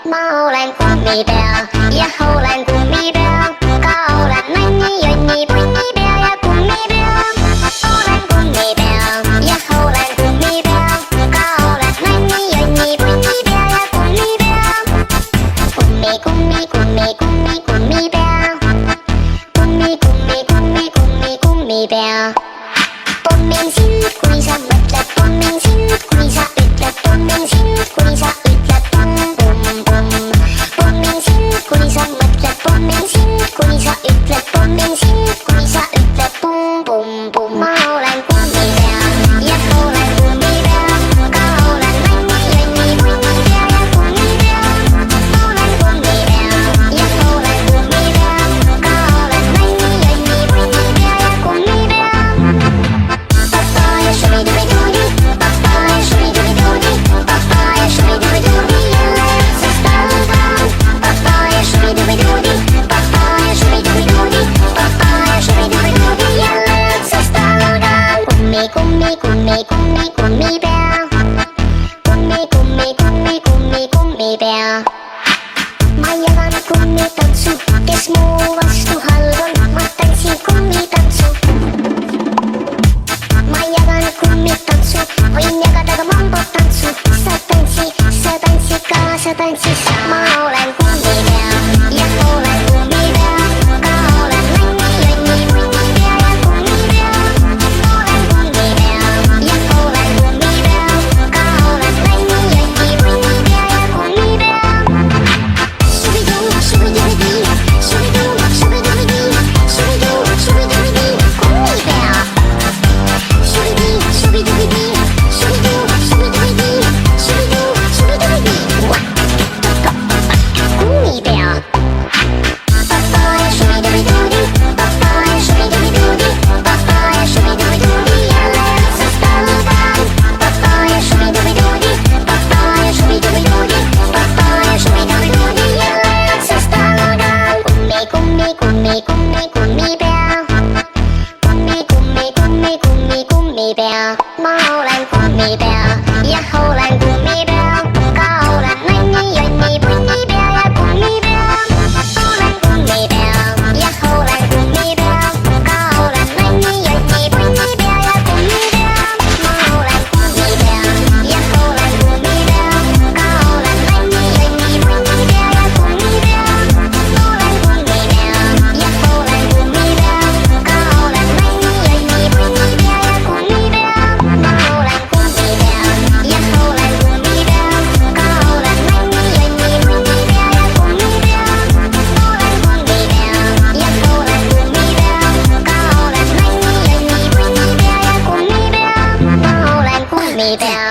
Ma olen kummipea ja olen kummipea. Ka olen nonni, jonni, punnipea ja kummipea. Olen kummipea ja olen kummipea. Ka olen nonni, jonni, punnipea ja kummipea. Kummi, kummi, kummi, kummi, kummipea. Kummi, kummi, kummi, kummi, kummipea. Pommin sind, kui sa mõtled, pommin sind, kui sa ütled, pommin sind, kui sa ütled pumm-pumm-pumm. Pommin sind, kui sa mõtled, pommin sind, kui sa ütled, pommin sind, kui sa ütled pumm-pumm-pumm. Ma olen kummipea ja olen kummipea. Ka olen nonni, jonni, punnipea ja kummipea. Olen kummipea ja olen kummipea. Ka olen nonni, jonni, punnipea ja kummipea. Papaya shubi-dubi-doobi, papaya shubi-dubi-doobi, papaya shubi-dubi-doobi, jälle otsast algan. Papaya shubi-dubi-doobi, papaya shubi-dubi-doobi, papaya shubi-dubi-doobi, jälle otsast algan. Kummi, kummi, kummi, kummi, kummipea. Kummi, kummi, kummi, kummi, kummipea. Ma jagan kummitantsu, kes mu vastu halb on, ma tantsin kummitantsu. Ma jagan kummitantsu, võin jagada ka mambotantsu. Sa tantsid kaasa tantsis. Ma olen kummipea ja olen kummipea. Ka olen nonni, jonni, punnipea ja kummipea. Olen kummipea ja olen kummipea. Ka olen nonni, jonni, punnipea ja kummipea. Shubidoo, shubidoo-dee, shubidoo, shubidoo-dee, shubidoo, shubidoo-dee, kummipea. Shubidoo, shubidoo-dee, shubidoo, shubidoo-dee, shubidoo, shubidoo-dee. Kummipea. Papaya shubi-dubi-doobi, papaya shubi-dubi-doobi, papaya shubi-dubi-doobi, jälle otsast algan. Papaya shubi-dubi-doobi, papaya shubi-dubi-doobi, papaya shubi-dubi-doobi, jälle otsast algan. Kummi, kummi, kummi, kummi, kummipea. Kummi, kummi, kummi, kummi, kummipea. Ma olen kummipea ja olen kummipea. Ka olen nonni, jonni, punnipea ja kummipea. Olen kummipea ja olen kummipea. Ka olen nonni, jonni, punnipea ja kummipea. Ma olen kummipea ja olen kummipea. Ka olen nonni, jonni, punnipea ja kummipea. Olen kummipea ja olen kummipea. Ka olen nonni, jonni, punnipea ja kummipea. Ma olen kummipea ja olen kummipea. Ka olen nonni, jonni, punnipea ja kummipea. Olen kummipea ja olen kummipea. Ka olen nonni, jonni, punnipea ja kummipea. Ma olen kummipea.